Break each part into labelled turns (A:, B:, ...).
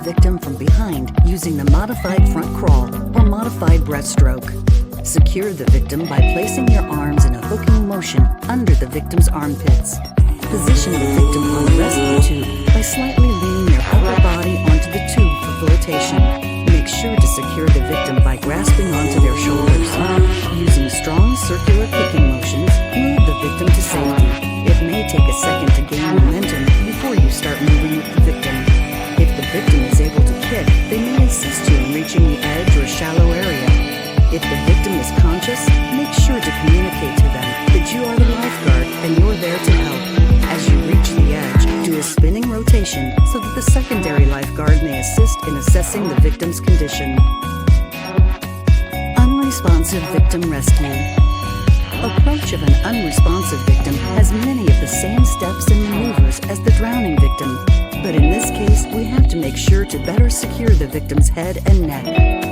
A: victim from behind using the modified front crawl or modified breaststroke. Secure the victim by placing your arms in a hooking motion under the victim's armpits. Position the victim on the rescue tube by slightly leaning your upper body onto the tube for flotation. Make sure to secure the victim by grasping onto their shoulders. Using strong circular kicking motions, move the victim to safety. It may take a second to gain momentum before you start moving with the victim. If the victim is able to kick, they may assist you in reaching the edge or shallow area. If the victim is conscious, make sure to communicate to them that you are the lifeguard and you're there to help. As you reach the edge, do a spinning rotation so that the secondary lifeguard may assist in assessing the victim's condition. Unresponsive victim rescue. Approach of an unresponsive victim has many of the same steps and maneuvers as the drowning victim, but in this case, we have to make sure to better secure the victim's head and neck.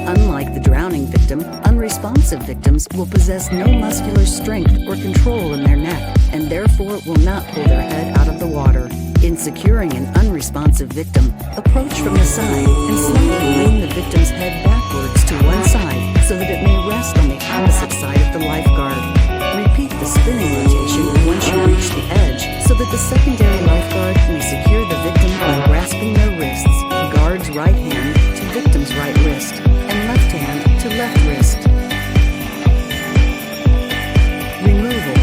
A: Unlike the drowning victim, unresponsive victims will possess no muscular strength or control in their neck, and therefore will not pull their head out of the water. In securing an unresponsive victim, approach from the side and slightly lean the victim's head backwards to one side so that it may rest on the opposite side of the lifeguard. Repeat the spinning rotation once you reach the edge so that the secondary lifeguard may secure the victim by grasping their wrists, guard's right hand to victim's right wrist, and left hand to left wrist. Removal.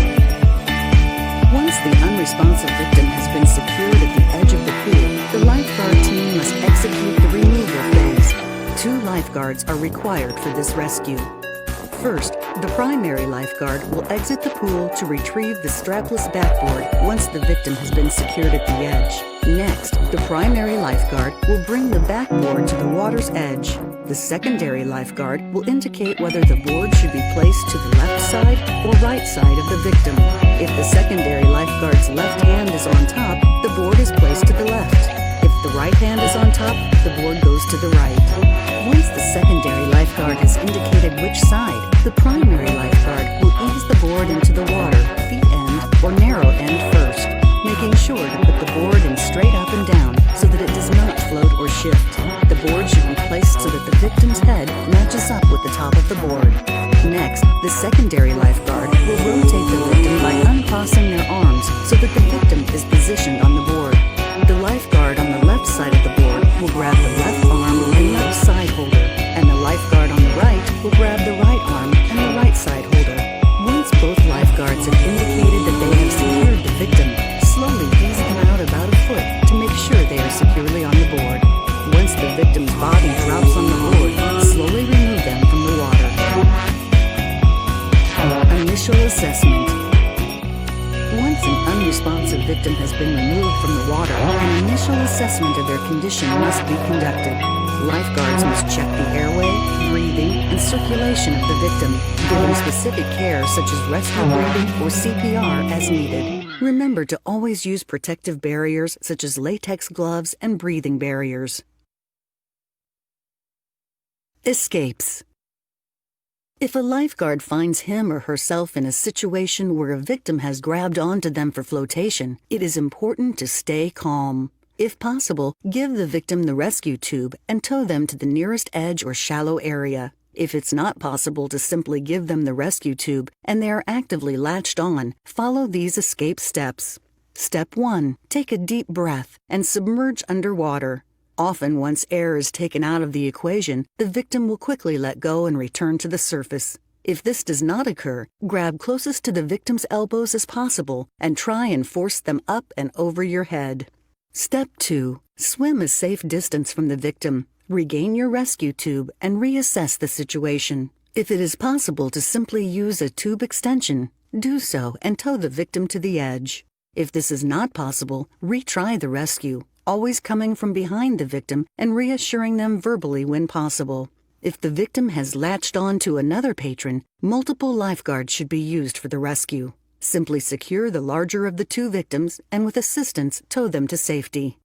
A: Once the unresponsive victim has been secured at the edge of the pool, the lifeguard team must execute the removal phase. 2 lifeguards are required for this rescue. First, the primary lifeguard will exit the pool to retrieve the strapless backboard once the victim has been secured at the edge. Next, the primary lifeguard will bring the backboard to the water's edge. The secondary lifeguard will indicate whether the board should be placed to the left side or right side of the victim. If the secondary lifeguard's left hand is on top, the board is placed to the left. If the right hand is on top, the board goes to the right. Once the secondary lifeguard has indicated which side, the primary lifeguard will ease the board into the water, feet end or narrow end first, making sure to put the board in straight up and down so that it does not float or shift. The board should be placed so that the victim's head matches up with the top of the board. Next, the secondary lifeguard will rotate the victim by uncrossing their arms so that the victim is positioned on the board. The lifeguard on the left side of the board will grab the left arm and left side holder, and the lifeguard on the right will grab the right arm and the right side holder. Once both lifeguards have indicated that they have secured the victim, slowly ease them out about a foot to make sure they are securely on the board. Once the victim's body drops on the board, slowly remove them from the water. Initial assessment. Once an unresponsive victim has been removed from the water, an initial assessment of their condition must be conducted. Lifeguards must check the airway, breathing, and circulation of the victim, giving specific care such as rescue breathing or CPR as needed. Remember to always use protective barriers such as latex gloves and breathing barriers. Escapes. If a lifeguard finds him or herself in a situation where a victim has grabbed onto them for flotation, it is important to stay calm. If possible, give the victim the rescue tube and tow them to the nearest edge or shallow area. If it's not possible to simply give them the rescue tube and they are actively latched on, follow these escape steps. Step 1. Take a deep breath and submerge underwater. Often, once air is taken out of the equation, the victim will quickly let go and return to the surface. If this does not occur, grab closest to the victim's elbows as possible and try and force them up and over your head. Step 2. Swim a safe distance from the victim. Regain your rescue tube and reassess the situation. If it is possible to simply use a tube extension, do so and tow the victim to the edge. If this is not possible, retry the rescue, always coming from behind the victim and reassuring them verbally when possible. If the victim has latched on to another patron, multiple lifeguards should be used for the rescue. Simply secure the larger of the 2 victims and with assistance tow them to safety.